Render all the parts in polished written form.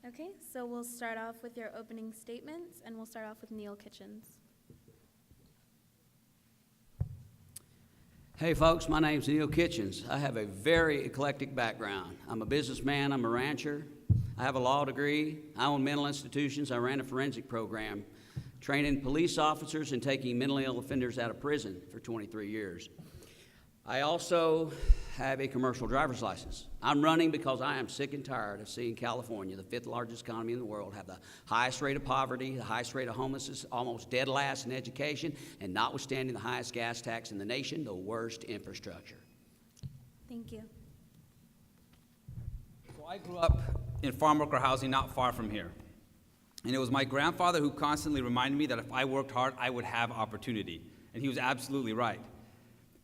Okay, so we'll start off with your opening statements, and we'll start off with Neil Kitchens. Hey folks, my name's Neil Kitchens. I have a very eclectic background. I'm a businessman, I'm a rancher, I have a law degree, I own mental institutions, I ran a forensic program, training police officers and taking mentally ill offenders out of prison for 23 years. I also have a commercial driver's license. I'm running because I am sick and tired of seeing California, the 5th largest economy in the world, have the highest rate of poverty, the highest rate of homelessness, almost dead last in education, and notwithstanding the highest gas tax in the nation, the worst infrastructure. Thank you. So I grew up in farm worker housing not far from here. And it was my grandfather who constantly reminded me that if I worked hard, I would have opportunity. And he was absolutely right.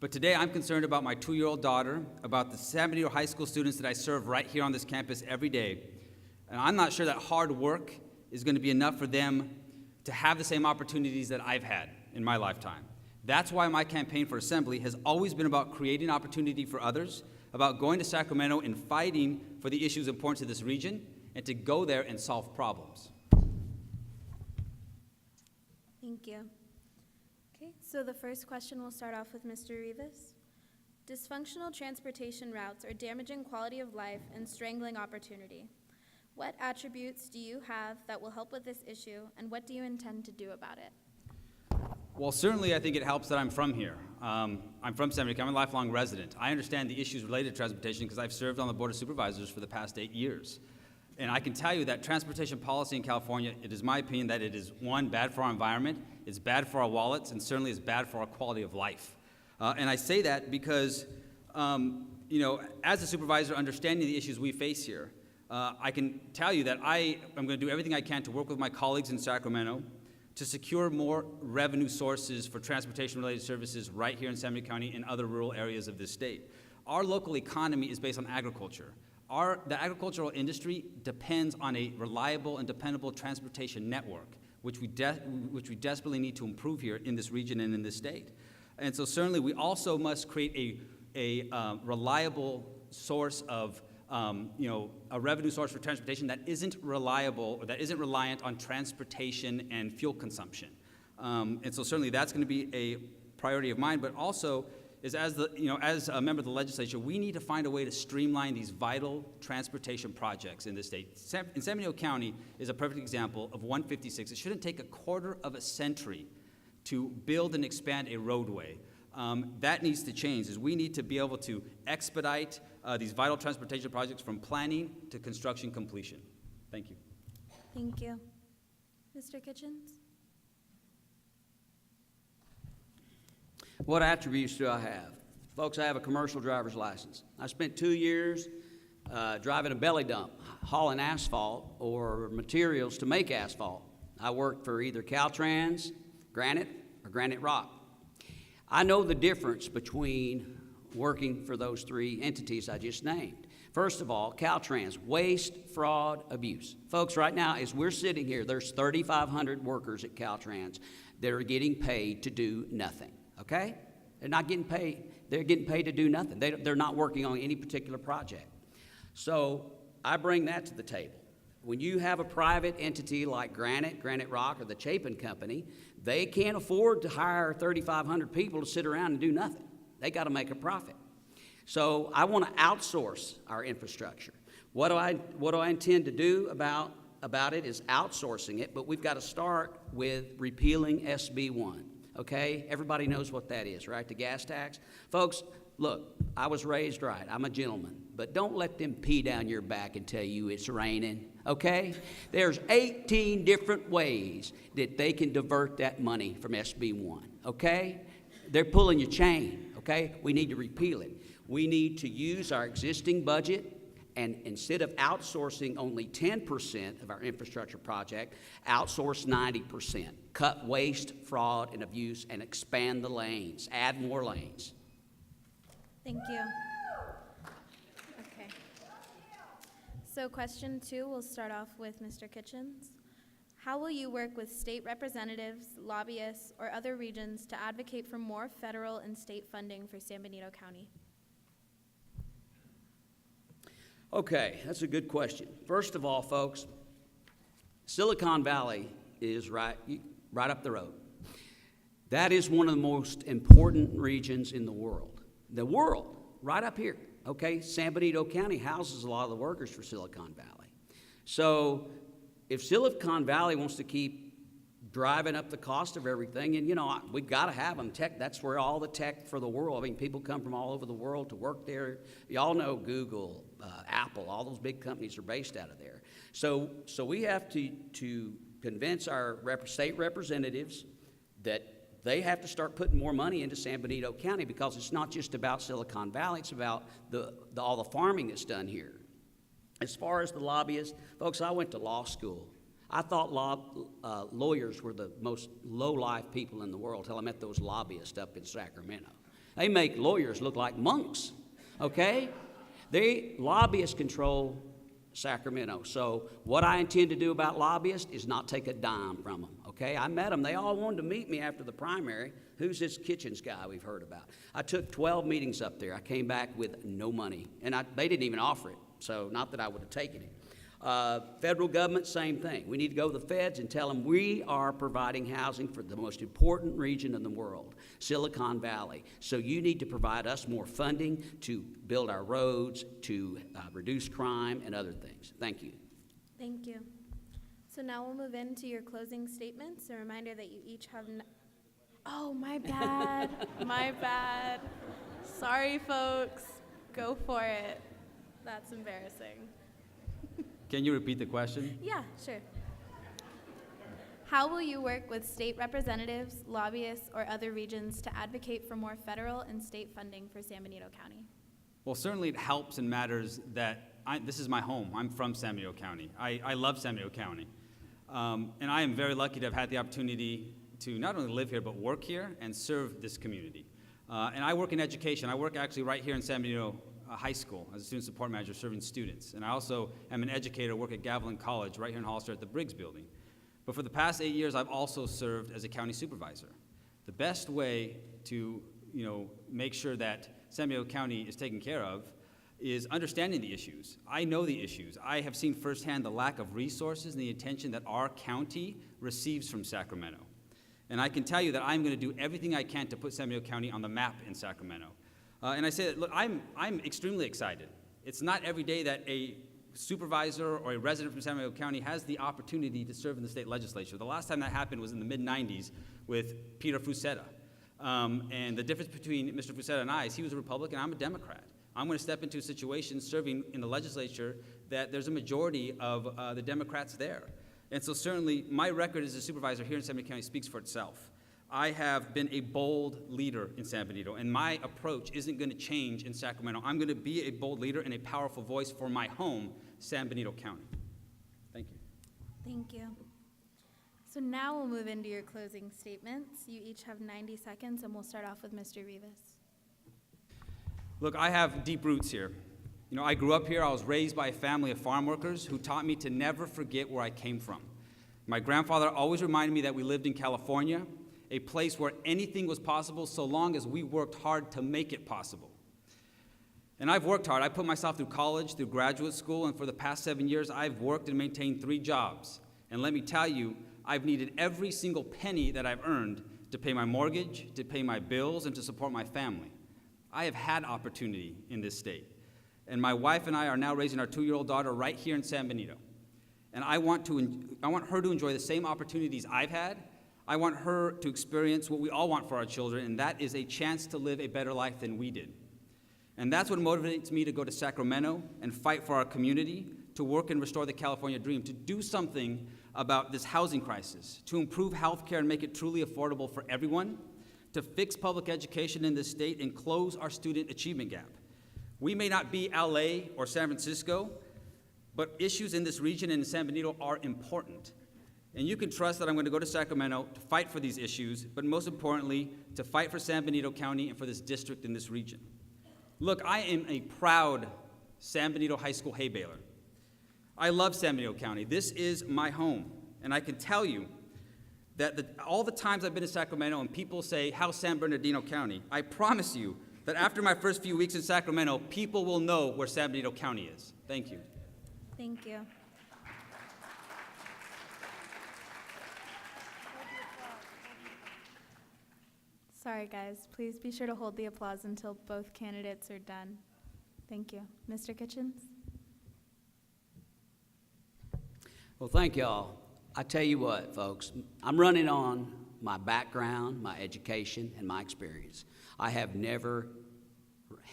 But today I'm concerned about my 2-year-old daughter, about the 70 high school students that I serve right here on this campus every day. And I'm not sure that hard work is going to be enough for them to have the same opportunities that I've had in my lifetime. That's why my campaign for Assembly has always been about creating opportunity for others, about going to Sacramento and fighting for the issues important to this region, and to go there and solve problems. Thank you. Okay, so the first question will start off with Mr. Rivas. Dysfunctional transportation routes are damaging quality of life and strangling opportunity. What attributes do you have that will help with this issue, and what do you intend to do about it? Well, certainly I think it helps that I'm from here. I'm from San Diego. I'm a lifelong resident. I understand the issues related to transportation because I've served on the Board of Supervisors for the past 8 years. And I can tell you that transportation policy in California, it is my opinion that it is, one, bad for our environment, it's bad for our wallets, and certainly it's bad for our quality of life. And I say that because, as a supervisor, understanding the issues we face here, I can tell you that I am going to do everything I can to work with my colleagues in Sacramento to secure more revenue sources for transportation-related services right here in San Diego County and other rural areas of this state. Our local economy is based on agriculture. The agricultural industry depends on a reliable and dependable transportation network, which we desperately need to improve here in this region and in this state. And so certainly we also must create a reliable source of, a revenue source for transportation that isn't reliable or that isn't reliant on transportation and fuel consumption. And so certainly that's going to be a priority of mine, but also is as a member of the legislature, we need to find a way to streamline these vital transportation projects in this state. In San Diego County is a perfect example of 156. It shouldn't take a quarter of a century to build and expand a roadway. That needs to change, as we need to be able to expedite these vital transportation projects from planning to construction completion. Thank you. Thank you. Mr. Kitchens? What attributes do I have? Folks, I have a commercial driver's license. I spent 2 years driving a belly dump, hauling asphalt or materials to make asphalt. I worked for either Caltrans, Granite, or Granite Rock. I know the difference between working for those 3 entities I just named. First of all, Caltrans, waste, fraud, abuse. Folks, right now, as we're sitting here, there's 3,500 workers at Caltrans that are getting paid to do nothing. Okay? They're not getting paid. They're getting paid to do nothing. They're not working on any particular project. So I bring that to the table. When you have a private entity like Granite Rock, or the Chapin Company, they can't afford to hire 3,500 people to sit around and do nothing. They got to make a profit. So I want to outsource our infrastructure. What do I intend to do about it is outsourcing it, but we've got to start with repealing SB 1. Okay, everybody knows what that is, right? The gas tax. Folks, look, I was raised right. I'm a gentleman. But don't let them pee down your back and tell you it's raining, okay? There's 18 different ways that they can divert that money from SB 1, okay? They're pulling your chain, okay? We need to repeal it. We need to use our existing budget, and instead of outsourcing only 10% of our infrastructure project, outsource 90%. Cut waste, fraud, and abuse, and expand the lanes. Add more lanes. Thank you. Okay. So question 2, we'll start off with Mr. Kitchens. How will you work with state representatives, lobbyists, or other regions to advocate for more federal and state funding for San Benito County? Okay, that's a good question. First of all, folks, Silicon Valley is right up the road. That is one of the most important regions in the world. The world, right up here. Okay, San Benito County houses a lot of the workers for Silicon Valley. So if Silicon Valley wants to keep driving up the cost of everything, and we've got to have them. Tech, that's where all the tech for the world, I mean, people come from all over the world to work there. Y'all know Google, Apple, all those big companies are based out of there. So we have to convince our state representatives that they have to start putting more money into San Benito County, because it's not just about Silicon Valley, it's about all the farming that's done here. As far as the lobbyists, folks, I went to law school. I thought lawyers were the most low-life people in the world until I met those lobbyists up in Sacramento. They make lawyers look like monks, okay? Lobbyists control Sacramento. So what I intend to do about lobbyists is not take a dime from them, okay? I met them. They all wanted to meet me after the primary. Who's this Kitchens guy we've heard about? I took 12 meetings up there. I came back with no money, and they didn't even offer it, so not that I would have taken it. Federal government, same thing. We need to go to the feds and tell them we are providing housing for the most important region in the world, Silicon Valley. So you need to provide us more funding to build our roads, to reduce crime and other things. Thank you. Thank you. So now we'll move into your closing statements. A reminder that you each have... Oh, my bad. My bad. Sorry, folks. Go for it. That's embarrassing. Can you repeat the question? Yeah, sure. How will you work with state representatives, lobbyists, or other regions to advocate for more federal and state funding for San Benito County? Well, certainly it helps and matters that this is my home. I'm from San Benito County. I love San Benito County. And I am very lucky to have had the opportunity to not only live here, but work here and serve this community. And I work in education. I work actually right here in San Benito High School as a student support manager serving students. And I also am an educator, work at Gavilan College right here in Hollister at the Briggs Building. But for the past 8 years, I've also served as a county supervisor. The best way to make sure that San Benito County is taken care of is understanding the issues. I know the issues. I have seen firsthand the lack of resources and the attention that our county receives from Sacramento. And I can tell you that I'm going to do everything I can to put San Benito County on the map in Sacramento. And I say that, look, I'm extremely excited. It's not every day that a supervisor or a resident from San Benito County has the opportunity to serve in the state legislature. The last time that happened was in the mid-'90s with Peter Fusetta. And the difference between Mr. Fusetta and I is he was a Republican, I'm a Democrat. I'm going to step into a situation serving in the legislature that there's a majority of the Democrats there. And so certainly my record as a supervisor here in San Benito County speaks for itself. I have been a bold leader in San Benito, and my approach isn't going to change in Sacramento. I'm going to be a bold leader and a powerful voice for my home, San Benito County. Thank you. Thank you. So now we'll move into your closing statements. You each have 90 seconds, and we'll start off with Mr. Rivas. Look, I have deep roots here. I grew up here. I was raised by a family of farm workers who taught me to never forget where I came from. My grandfather always reminded me that we lived in California, a place where anything was possible so long as we worked hard to make it possible. And I've worked hard. I put myself through college, through graduate school, and for the past 7 years, I've worked and maintained 3 jobs. And let me tell you, I've needed every single penny that I've earned to pay my mortgage, to pay my bills, and to support my family. I have had opportunity in this state. And my wife and I are now raising our 2-year-old daughter right here in San Benito. And I want her to enjoy the same opportunities I've had. I want her to experience what we all want for our children, and that is a chance to live a better life than we did. And that's what motivates me to go to Sacramento and fight for our community, to work and restore the California dream, to do something about this housing crisis, to improve health care and make it truly affordable for everyone, to fix public education in this state and close our student achievement gap. We may not be LA or San Francisco, but issues in this region and in San Benito are important. And you can trust that I'm going to go to Sacramento to fight for these issues, but most importantly, to fight for San Benito County and for this district in this region. Look, I am a proud San Benito High School hay baler. I love San Benito County. This is my home. And I can tell you that all the times I've been to Sacramento and people say, how's San Bernardino County? I promise you that after my first few weeks in Sacramento, people will know where San Benito County is. Thank you. Thank you. Sorry, guys. Please be sure to hold the applause until both candidates are done. Thank you. Mr. Kitchens? Well, thank y'all. I tell you what, folks, I'm running on my background, my education, and my experience. I have never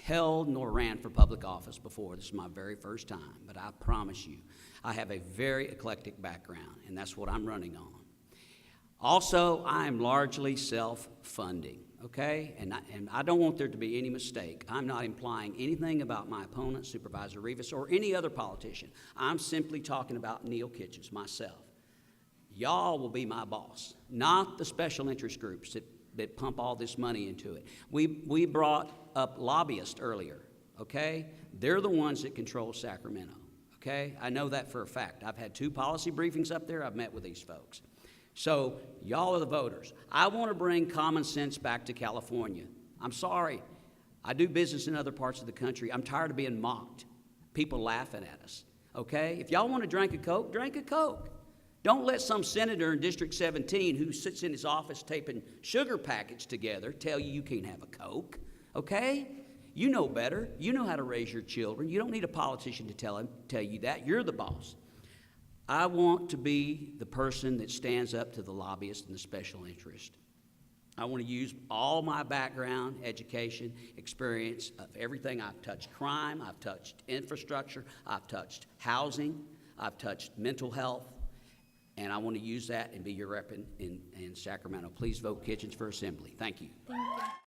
held nor ran for public office before. This is my very first time, but I promise you, I have a very eclectic background, and that's what I'm running on. Also, I am largely self-funding, okay? And I don't want there to be any mistake. I'm not implying anything about my opponent, Supervisor Rivas, or any other politician. I'm simply talking about Neil Kitchens, myself. Y'all will be my boss, not the special interest groups that pump all this money into it. We brought up lobbyists earlier, okay? They're the ones that control Sacramento, okay? I know that for a fact. I've had 2 policy briefings up there. I've met with these folks. So y'all are the voters. I want to bring common sense back to California. I'm sorry. I do business in other parts of the country. I'm tired of being mocked, people laughing at us, okay? If y'all want to drink a Coke, drink a Coke. Don't let some senator in District 17 who sits in his office taping sugar packets together tell you you can't have a Coke, okay? You know better. You know how to raise your children. You don't need a politician to tell you that. You're the boss. I want to be the person that stands up to the lobbyists and the special interest. I want to use all my background, education, experience of everything. I've touched crime, I've touched infrastructure, I've touched housing, I've touched mental health, and I want to use that and be your rep in Sacramento. Please vote Kitchens for Assembly. Thank you. Thank you.